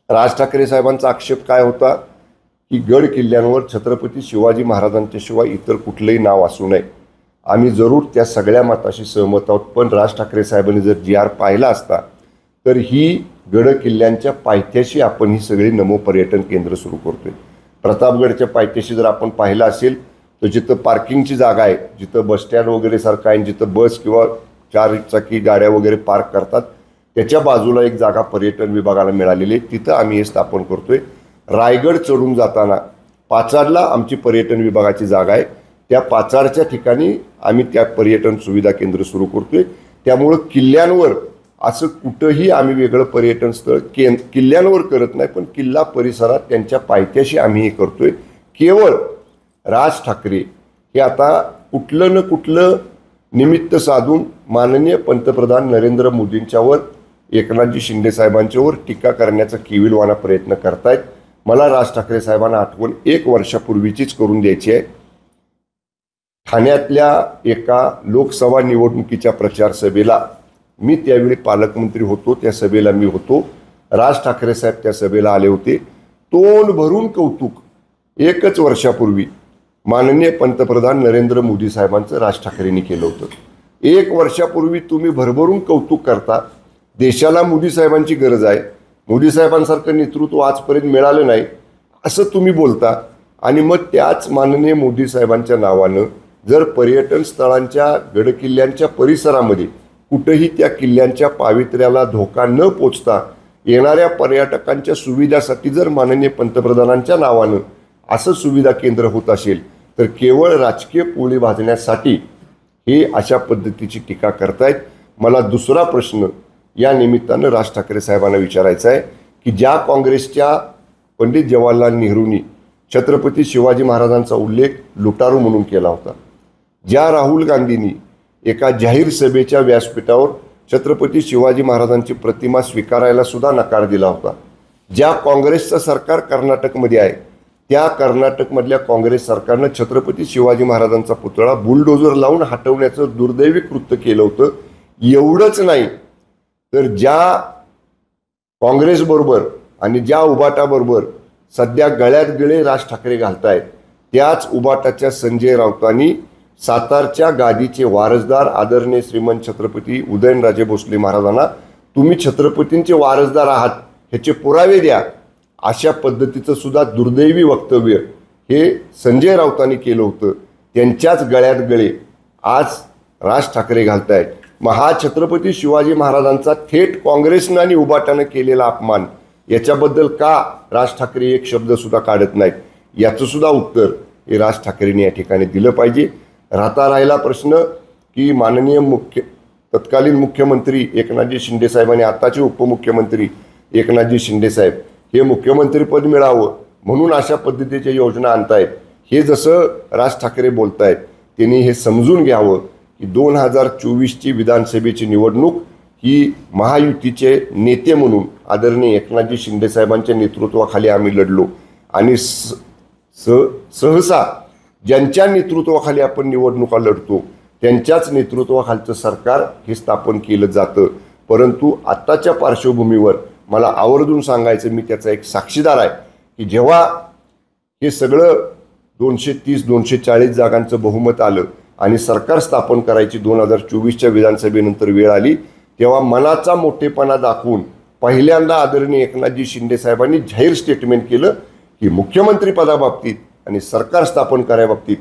राज ठाकरे साहेबांचा आक्षेप काय होता की गड किल्ल्यांवर छत्रपती शिवाजी महाराजांच्या शिवाय इतर कुठलेही नाव असू नये। आम्ही जरूर त्या सगळ्या मताशी सहमत आहोत, पण राज ठाकरे साहेबांनी जर जी आर पाहिला असता तर ही गड किल्ल्यांच्या पायथ्याशी आपण ही सगळी नमो पर्यटन केंद्र सुरू करतोय। प्रतापगडच्या पायथ्याशी जर आपण पाहिलं असेल तर जिथं पार्किंगची जागा आहे, जिथं बस स्टँड वगैरे सारखं आहे, जिथं बस किंवा 4 चाकी गाड्या वगैरे पार्क करतात त्याच्या बाजूला एक जागा पर्यटन विभागाला मिळालेली आहे, तिथं आम्ही हे स्थापन करतोय। रायगड चढून जाताना पाचाडला आमची पर्यटन विभागाची जागा आहे, त्या पाचाडच्या ठिकाणी आम्ही त्या पर्यटन सुविधा केंद्र सुरू करतोय। त्यामुळे किल्ल्यांवर असं कुठंही आम्ही वेगळं पर्यटन स्थळ किल्ल्यांवर करत नाही, पण किल्ला परिसरात त्यांच्या पायथ्याशी आम्ही हे करतोय। केवळ राज ठाकरे हे आता कुठलं न कुठलं निमित्त साधून माननीय पंतप्रधान नरेंद्र मोदींच्यावर, एकनाथजी शिंदे साहेबांच्यावर टीका करण्याचा केविलवाणा प्रयत्न करतायत। मला राज ठाकरे साहेबांना आठवण 1 वर्षापूर्वीचीच करून द्यायची आहे। ठाण्यातल्या एका लोकसभा निवडणुकीच्या प्रचार सभेला मी त्यावेळी पालकमंत्री होतो, त्या सभेला मी होतो, राज ठाकरे साहेब त्या सभेला आले होते। तोंड भरून कौतुक 1 वर्षापूर्वी माननीय पंतप्रधान नरेंद्र मोदी साहेबांचं राज ठाकरेंनी केलं होतं। 1 वर्षापूर्वी तुम्ही भरभरून कौतुक करता, देशाला मोदी साहेबांची गरज आहे, मोदी साहेबांसारखं नेतृत्व आजपर्यंत मिळालं नाही असं तुम्ही बोलता, आणि मग त्याच माननीय मोदी साहेबांच्या नावानं जर पर्यटन स्थळांच्या गडकिल्ल्यांच्या परिसरामध्ये कुठेही त्या किल्ल्यांच्या पावित्र्याला धोका न पोचता येणाऱ्या पर्यटकांच्या सुविधासाठी जर माननीय पंतप्रधानांच्या नावानं असं सुविधा केंद्र होत असेल तर केवळ राजकीय पोळी भाजण्यासाठी हे अशा पद्धतीची टीका करतायत। मला दुसरा प्रश्न या निमित्तानं राज ठाकरे साहेबांना विचारायचा आहे की ज्या काँग्रेसच्या पंडित जवाहरलाल नेहरूंनी छत्रपती शिवाजी महाराजांचा उल्लेख लुटारू म्हणून केला होता, ज्या राहुल गांधींनी एका जाहीर सभेच्या व्यासपीठावर छत्रपती शिवाजी महाराजांची प्रतिमा स्वीकारायला सुद्धा नकार दिला होता, ज्या काँग्रेसचं सरकार कर्नाटकमध्ये आहे त्या कर्नाटकमधल्या काँग्रेस सरकारनं छत्रपती शिवाजी महाराजांचा पुतळा बुलडोजर लावून हटवण्याचं दुर्दैवी कृत्य केलं होतं। एवढंच नाही तर ज्या काँग्रेसबरोबर आणि ज्या उबाटाबरोबर सध्या गळ्यात गळे राज ठाकरे घालतायत, त्याच उबाटाच्या संजय राऊतांनी सातारच्या गादीचे वारसदार आदरणीय श्रीमंत छत्रपती उदयनराजे भोसले महाराजांना तुम्ही छत्रपतींचे वारसदार आहात ह्याचे पुरावे द्या अशा पद्धतीचं सुद्धा दुर्दैवी वक्तव्य हे संजय राऊतांनी केलं होतं। त्यांच्याच गळ्यात गळे आज राज ठाकरे घालतायत। महाछत्रपती शिवाजी महाराजांचा थेट काँग्रेसनं आणि उबाटानं केलेला अपमान याच्याबद्दल का राज ठाकरे एक शब्द सुद्धा काढत नाहीत, याचं सुद्धा उत्तर हे राज ठाकरेंनी या ठिकाणी दिलं पाहिजे। राहिला प्रश्न की माननीय तत्कालीन मुख्यमंत्री एकनाथजी शिंदे साहेब आणि आताचे उपमुख्यमंत्री एकनाथजी शिंदे साहेब हे मुख्यमंत्रीपद मिळावं म्हणून अशा पद्धतीच्या योजना आणतायत, हे जसं राज ठाकरे बोलतायत त्यांनी हे समजून घ्यावं की 2024ची विधानसभेची निवडणूक ही महायुतीचे नेते म्हणून आदरणीय एकनाथजी शिंदे साहेबांच्या नेतृत्वाखाली आम्ही लढलो, आणि सहसा ज्यांच्या नेतृत्वाखाली आपण निवडणुका लढतो त्यांच्याच नेतृत्वाखालचं सरकार हे स्थापन केलं जातं। परंतु आत्ताच्या पार्श्वभूमीवर मला आवर्जून सांगायचं, मी त्याचा एक साक्षीदार आहे की जेव्हा हे सगळं 230-240 जागांचं बहुमत आलं आणि सरकार स्थापन करायची 2024च्या विधानसभेनंतर वेळ आली, तेव्हा मनाचा मोठेपणा दाखवून पहिल्यांदा आदरणीय एकनाथजी शिंदे साहेबांनी जाहीर स्टेटमेंट केलं की मुख्यमंत्री पदाबाबतीत आणि सरकार स्थापन करायबाबतीत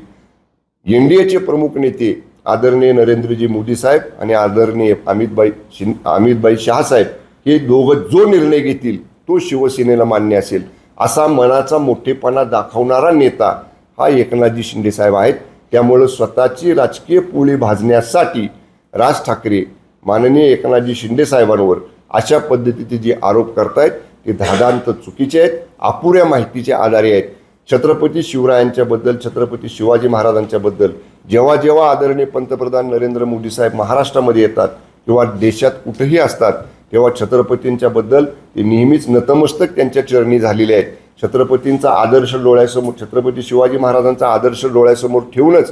एनडीएचे प्रमुख नेते आदरणीय नरेंद्रजी मोदी साहेब आणि आदरणीय अमितभाई शहा साहेब हे दोघं जो निर्णय घेतील तो शिवसेनेला मान्य असेल असा मनाचा मोठेपणा दाखवणारा नेता हा एकनाथजी शिंदे साहेब आहेत। त्यामुळे स्वतःची राजकीय पोळी भाजण्यासाठी राज ठाकरे माननीय एकनाथजी शिंदे साहेबांवर अशा पद्धतीचे जे आरोप करतायत ते धादांत चुकीचे आहेत, अपुऱ्या माहितीच्या आधारे आहेत। छत्रपती शिवरायांच्याबद्दल, छत्रपती शिवाजी महाराजांच्याबद्दल जेव्हा जेव्हा आदरणीय पंतप्रधान नरेंद्र मोदी साहेब महाराष्ट्रामध्ये येतात किंवा देशात कुठेही असतात तेव्हा छत्रपतींच्याबद्दल ते नेहमीच नतमस्तक त्यांच्या चरणी झालेले आहेत। छत्रपतींचा आदर्श डोळ्यासमोर, छत्रपती शिवाजी महाराजांचा आदर्श डोळ्यासमोर ठेवूनच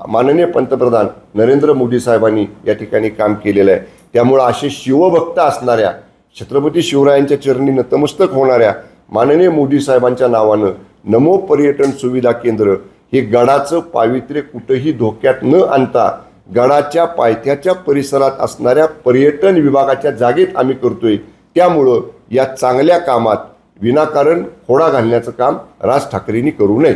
माननीय पंतप्रधान नरेंद्र मोदी साहेबांनी या ठिकाणी काम केलेलं आहे। त्यामुळे असे शिवभक्त असणाऱ्या, छत्रपती शिवरायांच्या चरणी नतमस्तक होणाऱ्या माननीय मोदी साहेबांच्या नावानं नमो पर्यटन सुविधा केंद्र हे गडाचं पावित्र्य कुठेही धोक्यात न आणता गडाच्या पायथ्याच्या परिसरात असणाऱ्या पर्यटन विभागाच्या जागेत आम्ही करतोय। त्यामुळं या चांगल्या कामात विनाकारण खोडा घालण्याचं काम राज ठाकरेंनी करू नये।